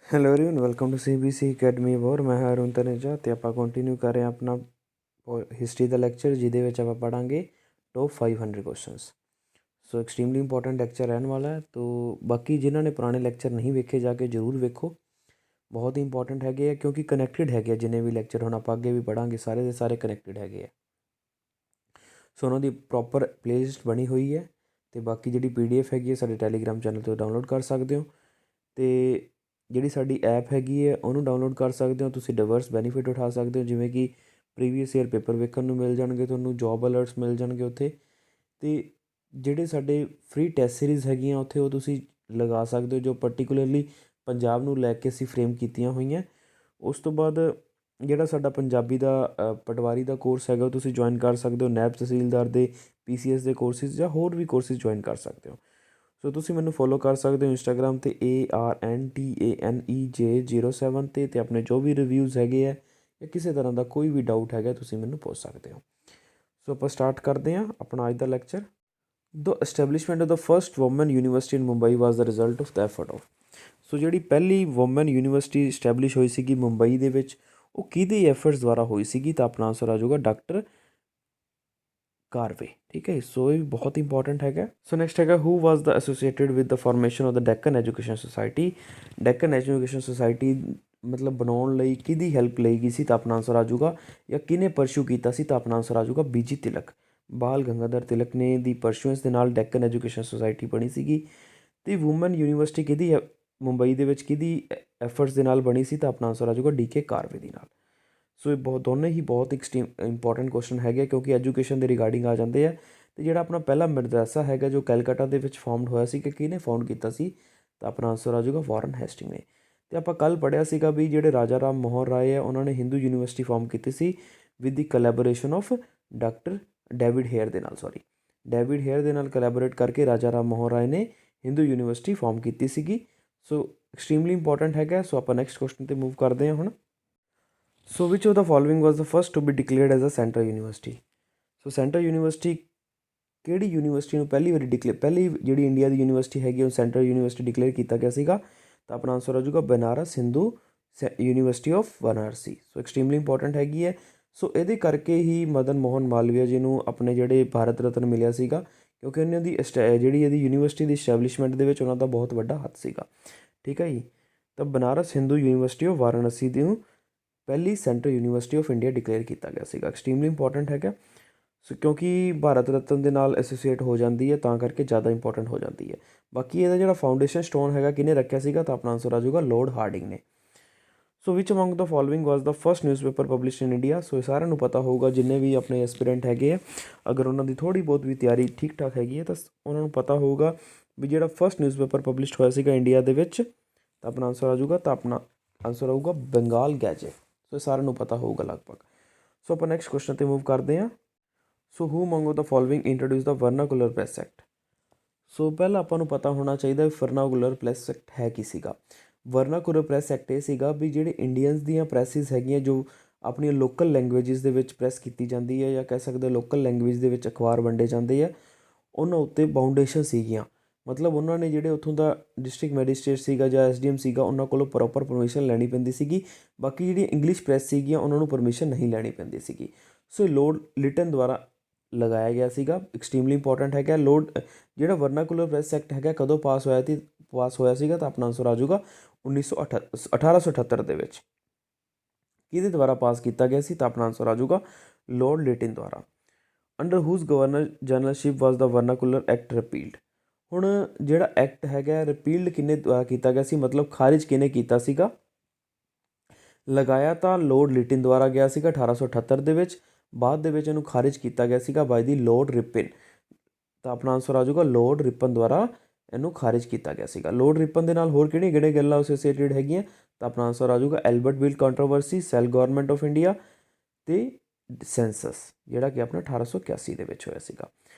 Hello everyone, welcome to CBC academy ਵੋਰ। ਮੈਂ ਹਾਂ ਅਰੁਣ ਤਨੇਜਾ ਅਤੇ ਆਪਾਂ ਕੰਟੀਨਿਊ ਕਰ ਰਹੇ ਹਾਂ ਆਪਣਾ ਹਿਸਟਰੀ ਦਾ ਲੈਕਚਰ, ਜਿਹਦੇ ਵਿੱਚ ਆਪਾਂ ਪੜ੍ਹਾਂਗੇ ਟੋਪ 500 ਕੁਐਸਚਨਸ। ਸੋ ਐਕਸਟ੍ਰੀਮਲੀ ਇੰਪੋਰਟੈਂਟ ਲੈਕਚਰ ਰਹਿਣ ਵਾਲਾ ਹੈ। ਤੋ ਬਾਕੀ ਜਿਨ੍ਹਾਂ ਨੇ ਪੁਰਾਣੇ ਲੈਕਚਰ ਨਹੀਂ ਵੇਖੇ, ਜਾ ਕੇ ਜ਼ਰੂਰ ਵੇਖੋ, ਬਹੁਤ ਹੀ ਇੰਪੋਰਟੈਂਟ ਹੈਗੇ ਆ, ਕਿਉਂਕਿ ਕਨੈਕਟਡ ਹੈਗੇ ਆ। ਜਿੰਨੇ ਵੀ ਲੈਕਚਰ ਹੁਣ ਆਪਾਂ ਅੱਗੇ ਵੀ ਪੜ੍ਹਾਂਗੇ, ਸਾਰੇ ਦੇ ਸਾਰੇ ਕਨੈਕਟਡ ਹੈਗੇ ਆ। ਸੋ ਉਹਨਾਂ ਦੀ ਪ੍ਰੋਪਰ ਪਲੇਲਿਸਟ ਬਣੀ ਹੋਈ ਹੈ, ਅਤੇ ਬਾਕੀ ਜਿਹੜੀ PDF ਹੈਗੀ ਹੈ ਸਾਡੇ ਟੈਲੀਗ੍ਰਾਮ ਚੈਨਲ ਤੋਂ ਡਾਊਨਲੋਡ ਕਰ ਸਕਦੇ ਹੋ। ਅਤੇ ਜਿਹੜੀ ਸਾਡੀ ਐਪ ਹੈਗੀ ਹੈ ਉਹਨੂੰ ਡਾਊਨਲੋਡ ਕਰ ਸਕਦੇ ਹੋ। ਤੁਸੀਂ ਡਿਵਰਸ ਬੈਨੀਫਿਟ ਉਠਾ ਸਕਦੇ ਹੋ, ਜਿਵੇਂ ਕਿ ਪ੍ਰੀਵੀਅਸ ਈਅਰ ਪੇਪਰ ਵੇਖਣ ਨੂੰ ਮਿਲ ਜਾਣਗੇ, ਤੁਹਾਨੂੰ ਜੋਬ ਅਲਰਟਸ ਮਿਲ ਜਾਣਗੇ ਉੱਥੇ। ਅਤੇ ਜਿਹੜੇ ਸਾਡੇ ਫ੍ਰੀ ਟੈਸਟ ਸੀਰੀਜ਼ ਹੈਗੀਆਂ ਉੱਥੇ, ਉਹ ਤੁਸੀਂ ਲਗਾ ਸਕਦੇ ਹੋ, ਜੋ ਪਰਟੀਕੂਲਰਲੀ ਪੰਜਾਬ ਨੂੰ ਲੈ ਕੇ ਅਸੀਂ ਫਰੇਮ ਕੀਤੀਆਂ ਹੋਈਆਂ। ਉਸ ਤੋਂ ਬਾਅਦ ਜਿਹੜਾ ਸਾਡਾ ਪੰਜਾਬੀ ਦਾ ਪਟਵਾਰੀ ਦਾ ਕੋਰਸ ਹੈਗਾ, ਉਹ ਤੁਸੀਂ ਜੁਆਇਨ ਕਰ ਸਕਦੇ ਹੋ। ਨੈਬ ਤਹਿਸੀਲਦਾਰ ਦੇ PCS ਦੇ ਕੋਰਸਿਸ ਜਾਂ ਹੋਰ ਵੀ ਕੋਰਸਿਸ ਜੁਆਇਨ ਕਰ ਸਕਦੇ ਹੋ। ਸੋ ਤੁਸੀਂ ਮੈਨੂੰ ਫੋਲੋ ਕਰ ਸਕਦੇ ਹੋ ਇੰਸਟਾਗ੍ਰਾਮ 'ਤੇ ARNTANEJ07 ਅਤੇ ਆਪਣੇ ਜੋ ਵੀ ਰਿਵਿਊਜ਼ ਹੈਗੇ ਆ ਜਾਂ ਕਿਸੇ ਤਰ੍ਹਾਂ ਦਾ ਕੋਈ ਵੀ ਡਾਊਟ ਹੈਗਾ, ਤੁਸੀਂ ਮੈਨੂੰ ਪੁੱਛ ਸਕਦੇ ਹੋ। ਸੋ ਆਪਾਂ ਸਟਾਰਟ ਕਰਦੇ ਹਾਂ ਆਪਣਾ ਅੱਜ ਦਾ lecture. The establishment of the first woman university in Mumbai was the result of the effort of. So ਜਿਹੜੀ ਪਹਿਲੀ ਵੂਮਨ ਯੂਨੀਵਰਸਿਟੀ ਇਸਟੈਬਲਿਸ਼ ਹੋਈ ਸੀਗੀ ਮੁੰਬਈ ਦੇ ਵਿੱਚ, ਉਹ ਕਿਹਦੇ ਐਫਰਟਸ ਦੁਆਰਾ ਹੋਈ ਸੀਗੀ? ਤਾਂ ਆਪਣਾ ਆਂਸਰ ਆ ਜਾਊਗਾ ਡਾਕਟਰ ਕਾਰਵੇ। ਠੀਕ ਹੈ, ਸੋ ਇਹ ਵੀ ਬਹੁਤ ਇੰਪੋਰਟੈਂਟ ਹੈਗਾ। ਸੋ ਨੈਕਸਟ ਹੈਗਾ, who was the associated with the formation of the Deccan education society. Deccan education society ਮਤਲਬ ਬਣਾਉਣ ਲਈ ਕਿਹਦੀ ਹੈਲਪ ਲਈ ਗਈ ਸੀ? ਤਾਂ ਆਪਣਾ ਆਂਸਰ ਆ ਜਾਊਗਾ, ਜਾਂ ਕਿਹਨੇ ਪਰਸ਼ੂ ਕੀਤਾ ਸੀ? ਤਾਂ ਆਪਣਾ ਆਂਸਰ ਆ ਜਾਊਗਾ BG ਤਿਲਕ। ਬਾਲ ਗੰਗਾਧਰ ਤਿਲਕ ਨੇ ਦੀ ਪਰਸ਼ੂਐਂਸ ਦੇ ਨਾਲ ਡੈਕਨ ਐਜੂਕੇਸ਼ਨ ਸੁਸਾਇਟੀ ਬਣੀ ਸੀਗੀ। ਅਤੇ ਵੂਮਨ ਯੂਨੀਵਰਸਿਟੀ ਕਿਹਦੀ ਮੁੰਬਈ ਦੇ ਵਿੱਚ ਕਿਹਦੀ ਐਫਰਟਸ ਦੇ ਨਾਲ ਬਣੀ ਸੀ? ਤਾਂ ਆਪਣਾ ਆਂਸਰ ਆ ਜਾਊਗਾ DK ਕਾਰਵੇ ਦੇ ਨਾਲ। ਸੋ ਇਹ ਦੋਨੇ ਹੀ ਬਹੁਤ ਇੰਪੋਰਟੈਂਟ ਕੁਐਸਚਨ ਹੈਗੇ, ਕਿਉਂਕਿ ਐਜੂਕੇਸ਼ਨ ਦੇ ਰਿਗਾਰਡਿੰਗ ਆ ਜਾਂਦੇ ਆ। ਅਤੇ ਜਿਹੜਾ ਆਪਣਾ ਪਹਿਲਾ ਮਦਰਸਾ ਹੈਗਾ ਜੋ ਕੈਲਕੱਟਾ ਦੇ ਵਿੱਚ ਫਾਰਮਡ ਹੋਇਆ ਸੀ, ਕਿ ਕਿਹਨੇ ਫਾਊਂਡ ਕੀਤਾ ਸੀ? ਤਾਂ ਆਪਣਾ ਆਂਸਰ ਆ ਜਾਊਗਾ ਵਾਰਨ ਹੈਸਟਿੰਗ ਨੇ। ਅਤੇ ਆਪਾਂ ਕੱਲ੍ਹ ਪੜ੍ਹਿਆ ਸੀਗਾ ਵੀ ਜਿਹੜੇ ਰਾਜਾ ਰਾਮ ਮੋਹਨ ਰਾਏ ਆ, ਉਹਨਾਂ ਨੇ ਹਿੰਦੂ ਯੂਨੀਵਰਸਿਟੀ ਫਾਰਮ ਕੀਤੀ ਸੀ with the collaboration of doctor David Hare ਦੇ ਨਾਲ। ਡੇਵਿਡ ਹੇਅਰ ਦੇ ਨਾਲ ਕੋਲੈਬੋਰੇਟ ਕਰਕੇ ਰਾਜਾ ਰਾਮ ਮੋਹਨ ਰਾਏ ਨੇ ਹਿੰਦੂ ਯੂਨੀਵਰਸਿਟੀ ਫਾਰਮ ਕੀਤੀ ਸੀਗੀ। ਸੋ ਐਕਸਟ੍ਰੀਮਲੀ ਇੰਪੋਰਟੈਂਟ ਹੈਗਾ। ਸੋ ਆਪਾਂ ਨੈਕਸਟ ਕੁਐਸਚਨ 'ਤੇ ਮੂਵ ਕਰਦੇ ਹਾਂ ਹੁਣ। So which of the following was the first to be declared as a central university. So central university ਕਿਹੜੀ ਯੂਨੀਵਰਸਿਟੀ ਨੂੰ ਪਹਿਲੀ ਵਾਰੀ ਪਹਿਲੀ ਜਿਹੜੀ ਇੰਡੀਆ ਦੀ ਯੂਨੀਵਰਸਿਟੀ ਹੈਗੀ ਉਹ ਸੈਂਟਰਲ ਯੂਨੀਵਰਸਿਟੀ ਡਿਕਲੇਅਰ ਕੀਤਾ ਗਿਆ ਸੀਗਾ? ਤਾਂ ਆਪਣਾ ਆਂਸਰ ਆ ਜਾਊਗਾ Banaras Hindu university of Varanasi. So extremely important ਹੈਗੀ ਹੈ। ਸੋ ਇਹਦੇ ਕਰਕੇ ਹੀ ਮਦਨ ਮੋਹਨ ਮਾਲਵੀਆ ਜੀ ਨੂੰ ਆਪਣੇ ਜਿਹੜੇ ਭਾਰਤ ਰਤਨ ਮਿਲਿਆ ਸੀਗਾ, ਕਿਉਂਕਿ ਉਹਨਾਂ ਦੀ ਜਿਹੜੀ ਇਹਦੀ ਯੂਨੀਵਰਸਿਟੀ ਦੀ ਇਸਟੈਬਲਿਸ਼ਮੈਂਟ ਦੇ ਵਿੱਚ ਉਹਨਾਂ ਦਾ ਬਹੁਤ ਵੱਡਾ ਹੱਥ ਸੀਗਾ। ਠੀਕ ਹੈ ਜੀ। ਤਾਂ ਬਨਾਰਸ ਹਿੰਦੂ ਯੂਨੀਵਰਸਿਟੀ ਆਫ ਵਾਰਾਣਸੀ ਨੂੰ ਪਹਿਲੀ central university of India declare ਕੀਤਾ ਗਿਆ ਸੀਗਾ। ਐਕਸਟ੍ਰੀਮਲੀ ਇੰਪੋਰਟੈਂਟ ਹੈਗਾ। ਸੋ ਕਿਉਂਕਿ ਭਾਰਤ ਰਤਨ ਦੇ ਨਾਲ ਐਸੋਸੀਏਟ ਹੋ ਜਾਂਦੀ ਹੈ, ਤਾਂ ਕਰਕੇ ਜ਼ਿਆਦਾ ਇੰਪੋਰਟੈਂਟ ਹੋ ਜਾਂਦੀ ਹੈ। ਬਾਕੀ ਇਹਦਾ ਜਿਹੜਾ ਫਾਊਂਡੇਸ਼ਨ ਸਟੋਨ ਹੈਗਾ ਕਿਹਨੇ ਰੱਖਿਆ ਸੀਗਾ? ਤਾਂ ਆਪਣਾ ਆਂਸਰ ਆ ਜਾਊਗਾ ਲੋਰਡ ਹਾਰਡਿੰਗ ਨੇ। So which among the following was the first newspaper published in India. So ਇਹ ਸਾਰਿਆਂ ਨੂੰ ਪਤਾ ਹੋਊਗਾ, ਜਿੰਨੇ ਵੀ ਆਪਣੇ ਐਸਪੀਰੈਂਟ ਹੈਗੇ ਆ, ਅਗਰ ਉਹਨਾਂ ਦੀ ਥੋੜ੍ਹੀ ਬਹੁਤ ਵੀ ਤਿਆਰੀ ਠੀਕ ਠਾਕ ਹੈਗੀ ਹੈ ਤਾਂ ਉਹਨਾਂ ਨੂੰ ਪਤਾ ਹੋਊਗਾ ਵੀ ਜਿਹੜਾ ਫਸਟ ਨਿਊਜ਼ਪੇਪਰ ਪਬਲਿਸ਼ਡ ਹੋਇਆ ਸੀਗਾ ਇੰਡੀਆ ਦੇ ਵਿੱਚ, ਤਾਂ ਆਪਣਾ ਆਂਸਰ ਆ ਜਾਊਗਾ, ਤਾਂ ਆਪਣਾ ਆਂਸਰ ਆਊਗਾ ਬੰਗਾਲ ਗੈਜਟ। ਸੋ ਸਾਰਿਆਂ ਨੂੰ ਪਤਾ ਹੋਊਗਾ ਲਗਭਗ। ਸੋ ਆਪਾਂ ਨੈਕਸਟ ਕੁਐਸਚਨ 'ਤੇ ਮੂਵ ਕਰਦੇ ਹਾਂ। So who among of the following introduce the vernacular press act. So ਪਹਿਲਾਂ ਆਪਾਂ ਨੂੰ ਪਤਾ ਹੋਣਾ ਚਾਹੀਦਾ ਵਰਨਾਕੂਲਰ ਪ੍ਰੈਸ ਐਕਟ ਹੈ ਕੀ ਸੀਗਾ। ਵਰਨਾਕੂਲਰ ਪ੍ਰੈਸ ਐਕਟ ਇਹ ਸੀਗਾ ਵੀ ਜਿਹੜੇ ਇੰਡੀਅਨਸ ਦੀਆਂ ਪ੍ਰੈਸਿਸ ਹੈਗੀਆਂ, ਜੋ ਆਪਣੀਆਂ ਲੋਕਲ ਲੈਂਗੁਏਜਿਸ ਦੇ ਵਿੱਚ ਪ੍ਰੈਸ ਕੀਤੀ ਜਾਂਦੀ ਹੈ, ਜਾਂ ਕਹਿ ਸਕਦੇ ਲੋਕਲ ਲੈਂਗੁਏਜ ਦੇ ਵਿੱਚ ਅਖਬਾਰ ਵੰਡੇ ਜਾਂਦੇ ਆ, ਉਹਨਾਂ ਉੱਤੇ ਬਾਊਂਡੇਸ਼ਨ ਸੀਗੀਆਂ। ਮਤਲਬ ਉਹਨਾਂ ਨੇ ਜਿਹੜੇ ਉੱਥੋਂ ਦਾ ਡਿਸਟ੍ਰਿਕਟ ਮੈਜਿਸਟ੍ਰੇਟ ਸੀਗਾ ਜਾਂ SDM ਸੀਗਾ, ਉਹਨਾਂ ਕੋਲੋਂ ਪ੍ਰੋਪਰ ਪਰਮਿਸ਼ਨ ਲੈਣੀ ਪੈਂਦੀ ਸੀਗੀ। ਬਾਕੀ ਜਿਹੜੀਆਂ ਇੰਗਲਿਸ਼ ਪ੍ਰੈਸ ਸੀਗੀਆਂ, ਉਹਨਾਂ ਨੂੰ ਪਰਮਿਸ਼ਨ ਨਹੀਂ ਲੈਣੀ ਪੈਂਦੀ ਸੀਗੀ। ਸੋ ਲੋਰਡ ਲਿਟਨ ਦੁਆਰਾ ਲਗਾਇਆ ਗਿਆ ਸੀਗਾ। ਐਕਸਟ੍ਰੀਮਲੀ ਇੰਪੋਰਟੈਂਟ ਹੈਗਾ। ਜਿਹੜਾ ਵਰਨਾਕੂਲਰ ਪ੍ਰੈਸ ਐਕਟ ਹੈਗਾ ਕਦੋਂ ਪਾਸ ਹੋਇਆ ਸੀਗਾ? ਤਾਂ ਆਪਣਾ ਆਂਸਰ ਆ ਜਾਊਗਾ 1878 ਦੇ ਵਿੱਚ। ਕਿਹਦੇ ਦੁਆਰਾ ਪਾਸ ਕੀਤਾ ਗਿਆ ਸੀ? ਤਾਂ ਆਪਣਾ ਆਂਸਰ ਆ ਜਾਊਗਾ ਲੋਰਡ ਲਿਟਨ ਦੁਆਰਾ। ਅੰਡਰ ਹੂਜ਼ ਗਵਰਨਰ ਜਨਰਲਸ਼ਿਪ ਵਾਜ਼ ਦਾ ਵਰਨਾਕੂਲਰ ਐਕਟ ਰਿਪੀਲਡ। ਹੁਣ ਜਿਹੜਾ ਐਕਟ ਹੈਗਾ ਰਿਪੀਲਡ ਕਿਹਨੇ ਦੁਆਰਾ ਕੀਤਾ ਗਿਆ ਸੀ, ਮਤਲਬ ਖਾਰਿਜ ਕਿਹਨੇ ਕੀਤਾ ਸੀਗਾ? ਲਗਾਇਆ ਤਾਂ ਲੋਰਡ ਲਿਟਨ ਦੁਆਰਾ ਗਿਆ ਸੀਗਾ 1878 ਦੇ ਵਿੱਚ। ਬਾਅਦ ਦੇ ਵਿੱਚ ਇਹਨੂੰ ਖਾਰਿਜ ਕੀਤਾ ਗਿਆ ਸੀਗਾ ਬਾਈ ਦੀ ਲੋਰਡ ਰਿਪਨ। ਤਾਂ ਆਪਣਾ ਆਂਸਰ ਆ ਜਾਊਗਾ ਲੋਰਡ ਰਿਪਨ ਦੁਆਰਾ ਇਹਨੂੰ ਖਾਰਿਜ ਕੀਤਾ ਗਿਆ ਸੀਗਾ। ਲੋਰਡ ਰਿਪਨ ਦੇ ਨਾਲ ਹੋਰ ਕਿਹੜੀਆਂ ਗੱਲਾਂ ਐਸੋਸੀਏਟਿਡ ਹੈਗੀਆਂ? ਤਾਂ ਆਪਣਾ ਆਂਸਰ ਆ ਜਾਊਗਾ Ilbert bill controversy, cell government of India ਅਤੇ ਸੈਂਸਸ, ਜਿਹੜਾ ਕਿ ਆਪਣਾ 1881 ਦੇ ਵਿੱਚ ਹੋਇਆ ਸੀਗਾ।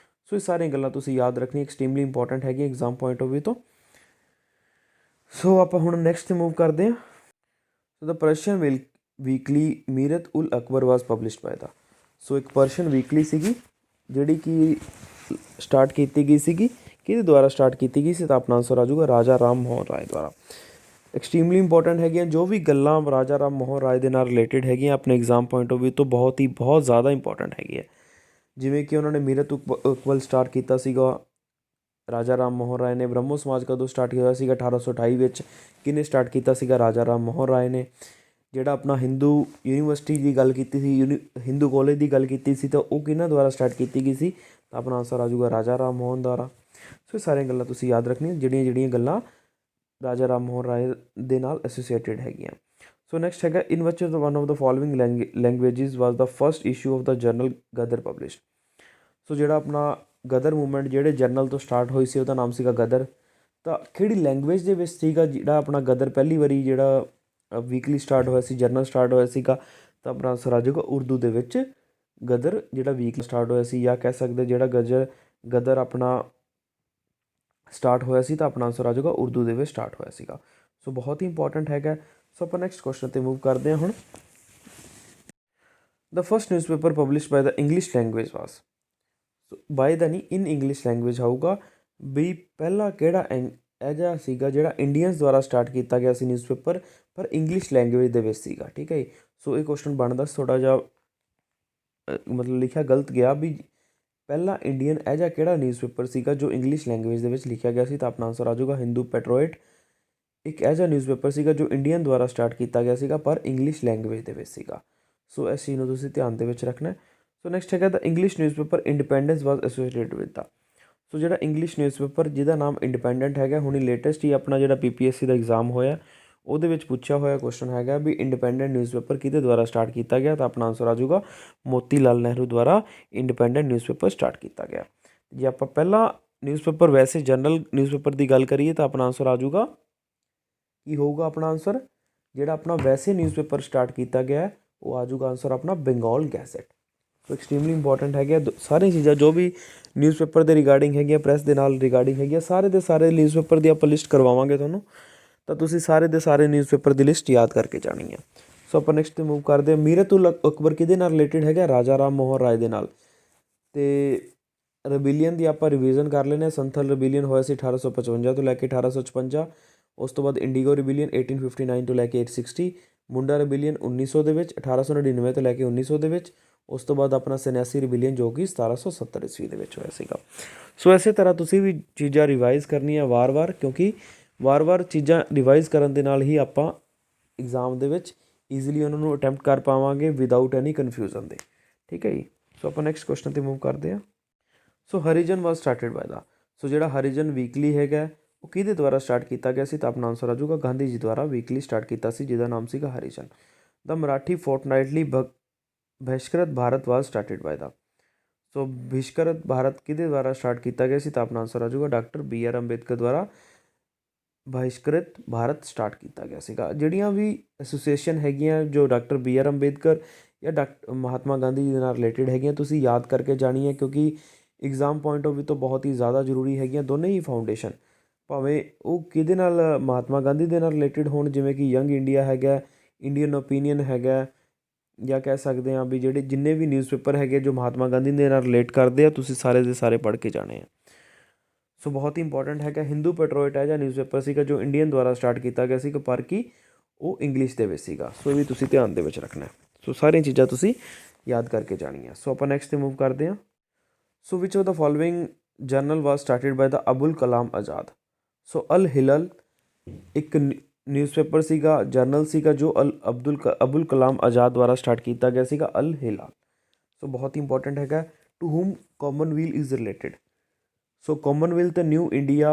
ਸੋ ਇਹ ਸਾਰੀਆਂ ਗੱਲਾਂ ਤੁਸੀਂ ਯਾਦ ਰੱਖਣੀਆਂ, ਐਕਸਟ੍ਰੀਮਲੀ ਇੰਪੋਰਟੈਂਟ ਹੈਗੀਆਂ ਐਗਜ਼ਾਮ ਪੁਆਇੰਟ ਆਫ ਵਿਊ ਤੋਂ। ਸੋ ਆਪਾਂ ਹੁਣ ਨੈਕਸਟ ਮੂਵ ਕਰਦੇ ਹਾਂ। ਸੋ ਦਾ ਪਰਸ਼ੀਅਨ ਵੀਕਲੀ ਮੀਰਤ ਉਲ ਅਕਬਰ ਵਾਜ਼ ਪਬਲਿਸ਼ਡ ਬਾਏ ਦਾ। ਸੋ ਇੱਕ ਪਰਸ਼ੀਅਨ ਵੀਕਲੀ ਸੀਗੀ ਜਿਹੜੀ ਕਿ ਸਟਾਰਟ ਕੀਤੀ ਗਈ ਸੀਗੀ, ਕਿਹਦੇ ਦੁਆਰਾ ਸਟਾਰਟ ਕੀਤੀ ਗਈ ਸੀ? ਤਾਂ ਆਪਣਾ ਆਂਸਰ ਆ ਜਾਊਗਾ ਰਾਜਾ ਰਾਮ ਮੋਹਨ ਰਾਏ ਦੁਆਰਾ। ਐਕਸਟ੍ਰੀਮਲੀ ਇੰਪੋਰਟੈਂਟ ਹੈਗੀਆਂ ਜੋ ਵੀ ਗੱਲਾਂ ਰਾਜਾ ਰਾਮ ਮੋਹਨ ਰਾਏ ਦੇ ਨਾਲ ਰਿਲੇਟਡ ਹੈਗੀਆਂ ਆਪਣੇ ਐਗਜ਼ਾਮ ਪੁਆਇੰਟ ਆਫ ਵਿਊ ਤੋਂ ਬਹੁਤ ਜ਼ਿਆਦਾ ਇੰਪੋਰਟੈਂਟ ਹੈਗੀ ਹੈ। ਜਿਵੇਂ ਕਿ ਉਹਨਾਂ ਨੇ ਮੀਰਤ ਉਕਬਲ ਸਟਾਰਟ ਕੀਤਾ ਸੀਗਾ, ਰਾਜਾ ਰਾਮ ਮੋਹਨ ਰਾਏ ਨੇ। ਬ੍ਰਹਮੋ ਸਮਾਜ ਕਦੋਂ ਸਟਾਰਟ ਹੋਇਆ ਸੀਗਾ? 1828 ਵਿੱਚ। ਕਿਹਨੇ ਸਟਾਰਟ ਕੀਤਾ ਸੀਗਾ? ਰਾਜਾ ਰਾਮ ਮੋਹਨ ਰਾਏ ਨੇ। ਜਿਹੜਾ ਆਪਣਾ ਹਿੰਦੂ ਯੂਨੀਵਰਸਿਟੀ ਦੀ ਗੱਲ ਕੀਤੀ ਸੀ, ਹਿੰਦੂ ਕਾਲਜ ਦੀ ਗੱਲ ਕੀਤੀ ਸੀ, ਤਾਂ ਉਹ ਕਿਹਨਾਂ ਦੁਆਰਾ ਸਟਾਰਟ ਕੀਤੀ ਗਈ ਸੀ? ਤਾਂ ਆਪਣਾ ਆਨਸਰ ਆ ਜਾਊਗਾ ਰਾਜਾ ਰਾਮ ਮੋਹਨ ਦੁਆਰਾ। ਸੋ ਇਹ ਸਾਰੀਆਂ ਗੱਲਾਂ ਤੁਸੀਂ ਯਾਦ ਰੱਖਣੀਆਂ ਜਿਹੜੀਆਂ ਗੱਲਾਂ ਰਾਜਾ ਰਾਮ ਮੋਹਨ ਰਾਏ ਦੇ ਨਾਲ ਐਸੋਸੀਏਟਿਡ ਹੈਗੀਆਂ। ਸੋ ਨੈਕਸਟ ਹੈਗਾ, in which one of the following languages was the first issue of the journal Ghadar published. So ਜਿਹੜਾ ਆਪਣਾ ਗਦਰ ਮੂਵਮੈਂਟ ਜਿਹੜੇ ਜਰਨਲ ਤੋਂ ਸਟਾਰਟ ਹੋਈ ਸੀ ਉਹਦਾ ਨਾਮ ਸੀਗਾ ਗਦਰ। ਤਾਂ ਕਿਹੜੀ ਲੈਂਗੁਏਜ ਦੇ ਵਿੱਚ ਸੀਗਾ ਜਿਹੜਾ ਆਪਣਾ ਗਦਰ ਪਹਿਲੀ ਵਾਰੀ ਜਿਹੜਾ ਵੀਕਲੀ ਸਟਾਰਟ ਹੋਇਆ ਸੀ, ਜਰਨਲ ਸਟਾਰਟ ਹੋਇਆ ਸੀਗਾ? ਤਾਂ ਆਪਣਾ ਆਨਸਰ ਆ ਜਾਊਗਾ ਉਰਦੂ ਦੇ ਵਿੱਚ ਗਦਰ ਜਿਹੜਾ ਵੀਕਲੀ ਸਟਾਰਟ ਹੋਇਆ ਸੀ, ਜਾਂ ਕਹਿ ਸਕਦੇ ਜਿਹੜਾ ਗਦਰ ਆਪਣਾ ਸਟਾਰਟ ਹੋਇਆ ਸੀ, ਤਾਂ ਆਪਣਾ ਆਨਸਰ ਆ ਜਾਊਗਾ ਉਰਦੂ ਦੇ ਵਿੱਚ ਸਟਾਰਟ ਹੋਇਆ ਸੀਗਾ। ਸੋ ਬਹੁਤ ਹੀ ਇੰਪੋਰਟੈਂਟ ਹੈਗਾ। ਸੋ ਆਪਾਂ ਨੈਕਸਟ ਕੁਐਸਚਨ 'ਤੇ ਮੂਵ ਕਰਦੇ ਹਾਂ ਹੁਣ। The first newspaper published by the English language was. So by the ਨਹੀਂ, ਇਨ ਇੰਗਲਿਸ਼ ਲੈਂਗੁਏਜ ਆਊਗਾ ਵੀ ਪਹਿਲਾ ਕਿਹੜਾ ਇਹ ਜਿਹਾ ਸੀਗਾ ਜਿਹੜਾ ਇੰਡੀਅਨਸ ਦੁਆਰਾ ਸਟਾਰਟ ਕੀਤਾ ਗਿਆ ਸੀ ਨਿਊਜ਼ਪੇਪਰ, ਪਰ ਇੰਗਲਿਸ਼ ਲੈਂਗੁਏਜ ਦੇ ਵਿੱਚ ਸੀਗਾ। ਠੀਕ ਹੈ ਜੀ। ਸੋ ਇਹ ਕੁਐਸਚਨ ਬਣਦਾ ਥੋੜ੍ਹਾ ਜਿਹਾ ਮਤਲਬ ਲਿਖਿਆ ਗਲਤ ਗਿਆ ਵੀ ਪਹਿਲਾ ਇੰਡੀਅਨ ਇਹ ਜਿਹਾ ਕਿਹੜਾ ਨਿਊਜ਼ਪੇਪਰ ਸੀਗਾ ਜੋ ਇੰਗਲਿਸ਼ ਲੈਂਗੁਏਜ ਦੇ ਵਿੱਚ ਲਿਖਿਆ ਗਿਆ ਸੀ? ਤਾਂ ਆਪਣਾ ਆਨਸਰ ਆ ਜਾਊਗਾ ਹਿੰਦੂ ਪੈਟਰੋਇਟ। ਇੱਕ ਇਹ ਜਿਹਾ ਨਿਊਜ਼ਪੇਪਰ ਸੀਗਾ ਜੋ ਇੰਡੀਅਨ ਦੁਆਰਾ ਸਟਾਰਟ ਕੀਤਾ ਗਿਆ ਸੀਗਾ ਪਰ ਇੰਗਲਿਸ਼ ਲੈਂਗੁਏਜ ਦੇ ਵਿੱਚ ਸੀਗਾ। ਸੋ ਇਸ ਚੀਜ਼ ਨੂੰ ਤੁਸੀਂ ਧਿਆਨ ਦੇ ਵਿੱਚ ਰੱਖਣਾ। ਸੋ ਨੈਕਸਟ ਹੈਗਾ the English newspaper independence was associated with the. So ਜਿਹੜਾ ਇੰਗਲਿਸ਼ ਨਿਊਜ਼ਪੇਪਰ ਜਿਹਦਾ ਨਾਮ ਇੰਡੀਪੈਂਡੈਂਟ ਹੈਗਾ, ਹੁਣੀ ਲੇਟੈਸਟ ਹੀ ਆਪਣਾ ਜਿਹੜਾ PPSC ਦਾ ਐਗਜ਼ਾਮ ਹੋਇਆ ਉਹਦੇ ਵਿੱਚ ਪੁੱਛਿਆ ਹੋਇਆ ਕੁਐਸਚਨ ਹੈਗਾ ਵੀ ਇੰਡੀਪੈਂਡੈਂਟ ਨਿਊਜ਼ਪੇਪਰ ਕਿਹਦੇ ਦੁਆਰਾ ਸਟਾਰਟ ਕੀਤਾ ਗਿਆ? ਤਾਂ ਆਪਣਾ ਆਨਸਰ ਆ ਜਾਊਗਾ ਮੋਤੀ ਲਾਲ ਨਹਿਰੂ ਦੁਆਰਾ ਇੰਡੀਪੈਂਡੈਂਟ ਨਿਊਜ਼ਪੇਪਰ ਸਟਾਰਟ ਕੀਤਾ ਗਿਆ। ਜੇ ਆਪਾਂ ਪਹਿਲਾਂ ਨਿਊਜ਼ਪੇਪਰ ਵੈਸੇ ਜਨਰਲ ਨਿਊਜ਼ਪੇਪਰ ਦੀ ਗੱਲ ਕਰੀਏ ਤਾਂ ਆਪਣਾ ਆਨਸਰ ਆ ਜਾਊਗਾ ਕੀ ਹੋਊਗਾ? ਆਪਣਾ ਆਨਸਰ ਜਿਹੜਾ ਆਪਣਾ ਵੈਸੇ ਨਿਊਜ਼ਪੇਪਰ ਸਟਾਰਟ ਕੀਤਾ ਗਿਆ ਉਹ ਆ ਜਾਊਗਾ ਆਨਸਰ ਆਪਣਾ ਬੰਗਾਲ ਗੈਜ਼ਟ। ਸੋ ਐਕਸਟ੍ਰੀਮਲੀ ਇੰਪੋਰਟੈਂਟ ਹੈਗੇ ਸਾਰੀਆਂ ਚੀਜ਼ਾਂ ਜੋ ਵੀ ਨਿਊਜ਼ਪੇਪਰ ਦੇ ਰਿਗਾਰਡਿੰਗ ਹੈਗੀਆਂ, ਪ੍ਰੈਸ ਦੇ ਨਾਲ ਰਿਗਾਰਡਿੰਗ ਹੈਗੀਆਂ, ਸਾਰੇ ਦੇ ਸਾਰੇ ਨਿਊਜ਼ਪੇਪਰ ਦੀ ਆਪਾਂ ਲਿਸਟ ਕਰਵਾਵਾਂਗੇ ਤੁਹਾਨੂੰ, ਤਾਂ ਤੁਸੀਂ ਸਾਰੇ ਦੇ ਸਾਰੇ ਨਿਊਜ਼ਪੇਪਰ ਦੀ ਲਿਸਟ ਯਾਦ ਕਰਕੇ ਜਾਣੀ ਹੈ। ਸੋ ਆਪਾਂ ਨੈਕਸਟ 'ਤੇ ਮੂਵ ਕਰਦੇ ਹਾਂ। ਮੀਰਤ ਉਲ ਅਕਬਰ ਕਿਹਦੇ ਨਾਲ ਰਿਲੇਟਿਡ ਹੈਗਾ? ਰਾਜਾ ਰਾਮ ਮੋਹਨ ਰਾਏ ਦੇ ਨਾਲ। ਅਤੇ ਰਬੀਲੀਅਨ ਦੀ ਆਪਾਂ ਰਿਵੀਜ਼ਨ ਕਰ ਲੈਂਦੇ ਹਾਂ। ਸੰਥਲ ਰਬੀਲੀਅਨ ਹੋਇਆ ਸੀ 1855 ਤੋਂ ਲੈ ਕੇ 1856। ਉਸ ਤੋਂ ਬਾਅਦ ਇੰਡੀਗੋ ਰਿਬੀਲੀਅਨ 1859 ਤੋਂ ਲੈ ਕੇ 1860। ਮੁੰਡਾ ਰਿਬੀਲੀਅਨ 1900 ਦੇ ਵਿੱਚ, 1899 ਤੋਂ ਲੈ ਕੇ 1900 ਦੇ ਵਿੱਚ। ਉਸ ਤੋਂ ਬਾਅਦ ਆਪਣਾ ਸਨਿਆਸੀ ਰਿਬੀਲੀਅਨ ਜੋ ਕਿ 1770 ਈਸਵੀ ਦੇ ਵਿੱਚ ਹੋਇਆ ਸੀਗਾ। ਸੋ ਇਸੇ ਤਰ੍ਹਾਂ ਤੁਸੀਂ ਵੀ ਚੀਜ਼ਾਂ ਰਿਵਾਈਜ਼ ਕਰਨੀਆਂ ਵਾਰ-ਵਾਰ, ਕਿਉਂਕਿ ਵਾਰ-ਵਾਰ ਚੀਜ਼ਾਂ ਰਿਵਾਈਜ਼ ਕਰਨ ਦੇ ਨਾਲ ਹੀ ਆਪਾਂ ਐਗਜ਼ਾਮ ਦੇ ਵਿੱਚ ਈਜ਼ੀਲੀ ਉਹਨਾਂ ਨੂੰ ਅਟੈਂਪਟ ਕਰ ਪਾਵਾਂਗੇ ਵਿਦਆਊਟ ਐਨੀ ਕਨਫਿਊਜ਼ਨ ਦੇ। ਠੀਕ ਹੈ ਜੀ। ਸੋ ਆਪਾਂ ਨੈਕਸਟ ਕੁਐਸਚਨ 'ਤੇ ਮੂਵ ਕਰਦੇ ਹਾਂ। ਸੋ ਹਰੀਜਨ ਵਾਜ਼ ਸਟਾਰਟਡ ਬਾਏ ਦਾ। ਸੋ ਜਿਹੜਾ ਹਰੀਜਨ ਵੀਕਲੀ ਹੈਗਾ ਉਹ ਕਿਹਦੇ ਦੁਆਰਾ ਸਟਾਰਟ ਕੀਤਾ ਗਿਆ ਸੀ? ਤਾਂ ਆਪਣਾ ਆਨਸਰ ਆ ਜਾਊਗਾ ਗਾਂਧੀ ਜੀ ਦੁਆਰਾ ਵੀਕਲੀ ਸਟਾਰਟ ਕੀਤਾ ਸੀ ਜਿਹਦਾ ਨਾਮ ਸੀਗਾ ਹਰੀਜਨ। ਦ ਮਰਾਠੀ ਫੋਰਟਨਾਈਟਲੀ ਬਹਿਸ਼ਕਰਤ ਭਾਰਤ ਵਾਜ਼ ਸਟਾਰਟਡ ਬਾਏ ਦਾ। ਸੋ ਬਹਿਸ਼ਕਰਤ ਭਾਰਤ ਕਿਹਦੇ ਦੁਆਰਾ ਸਟਾਰਟ ਕੀਤਾ ਗਿਆ ਸੀ? ਤਾਂ ਆਪਣਾ ਆਨਸਰ ਆ ਜਾਊਗਾ ਡਾਕਟਰ BR ਅੰਬੇਦਕਰ ਦੁਆਰਾ ਬਹਿਸ਼ਕ੍ਰਿਤ ਭਾਰਤ ਸਟਾਰਟ ਕੀਤਾ ਗਿਆ ਸੀਗਾ। ਜਿਹੜੀਆਂ ਵੀ ਐਸੋਸੀਏਸ਼ਨ ਹੈਗੀਆਂ ਜੋ ਡਾਕਟਰ BR ਅੰਬੇਦਕਰ ਜਾਂ ਮਹਾਤਮਾ ਗਾਂਧੀ ਜੀ ਦੇ ਨਾਲ ਰਿਲੇਟਿਡ ਹੈਗੀਆਂ ਤੁਸੀਂ ਯਾਦ ਕਰਕੇ ਜਾਣੀ ਹੈ, ਕਿਉਂਕਿ ਐਗਜ਼ਾਮ ਪੁਆਇੰਟ ਆਫ ਵਿਊ ਤੋਂ ਬਹੁਤ ਹੀ ਜ਼ਿਆਦਾ ਜ਼ਰੂਰੀ ਹੈਗੀਆਂ ਦੋਨੇ ਹੀ ਫਾਊਂਡੇਸ਼ਨ, ਭਾਵੇਂ ਉਹ ਕਿਹਦੇ ਨਾਲ ਮਹਾਤਮਾ ਗਾਂਧੀ ਦੇ ਨਾਲ ਰਿਲੇਟਿਡ ਹੋਣ ਜਿਵੇਂ ਕਿ ਯੰਗ ਇੰਡੀਆ ਹੈਗਾ, ਇੰਡੀਅਨ ਓਪੀਨੀਅਨ ਹੈਗਾ, ਜਾਂ ਕਹਿ ਸਕਦੇ ਹਾਂ ਵੀ ਜਿੰਨੇ ਵੀ ਨਿਊਜ਼ਪੇਪਰ ਹੈਗੇ ਜੋ ਮਹਾਤਮਾ ਗਾਂਧੀ ਦੇ ਨਾਲ ਰਿਲੇਟ ਕਰਦੇ ਆ ਤੁਸੀਂ ਸਾਰੇ ਦੇ ਸਾਰੇ ਪੜ੍ਹ ਕੇ ਜਾਣੇ ਆ। ਸੋ ਬਹੁਤ ਹੀ ਇੰਪੋਰਟੈਂਟ ਹੈਗਾ। ਹਿੰਦੂ ਪੈਟਰੋਇਟ ਹੈ ਜਾਂ ਨਿਊਜ਼ਪੇਪਰ ਸੀਗਾ ਜੋ ਇੰਡੀਅਨ ਦੁਆਰਾ ਸਟਾਰਟ ਕੀਤਾ ਗਿਆ ਸੀ, ਪਰ ਕਿ ਉਹ ਇੰਗਲਿਸ਼ ਦੇ ਵਿੱਚ ਸੀਗਾ। ਸੋ ਇਹ ਵੀ ਤੁਸੀਂ ਧਿਆਨ ਦੇ ਵਿੱਚ ਰੱਖਣਾ। ਸੋ ਸਾਰੀਆਂ ਚੀਜ਼ਾਂ ਤੁਸੀਂ ਯਾਦ ਕਰਕੇ ਜਾਣੀਆਂ। ਸੋ ਆਪਾਂ ਨੈਕਸਟ 'ਤੇ ਮੂਵ ਕਰਦੇ ਹਾਂ। So which of the following journal was started by the Abul Kalam Azad. So Al Hilal ਇੱਕ ਨਿਊਜ਼ਪੇਪਰ ਸੀਗਾ, ਜਰਨਲ ਸੀਗਾ ਜੋ ਅਬੁਲ ਕਲਾਮ ਆਜ਼ਾਦ ਦੁਆਰਾ ਸਟਾਰਟ ਕੀਤਾ ਗਿਆ ਸੀਗਾ, ਅਲ ਹਿਲਾਲ। ਸੋ ਬਹੁਤ ਹੀ ਇੰਪੋਰਟੈਂਟ ਹੈਗਾ। To whom commonwealth is related. So commonwealth new India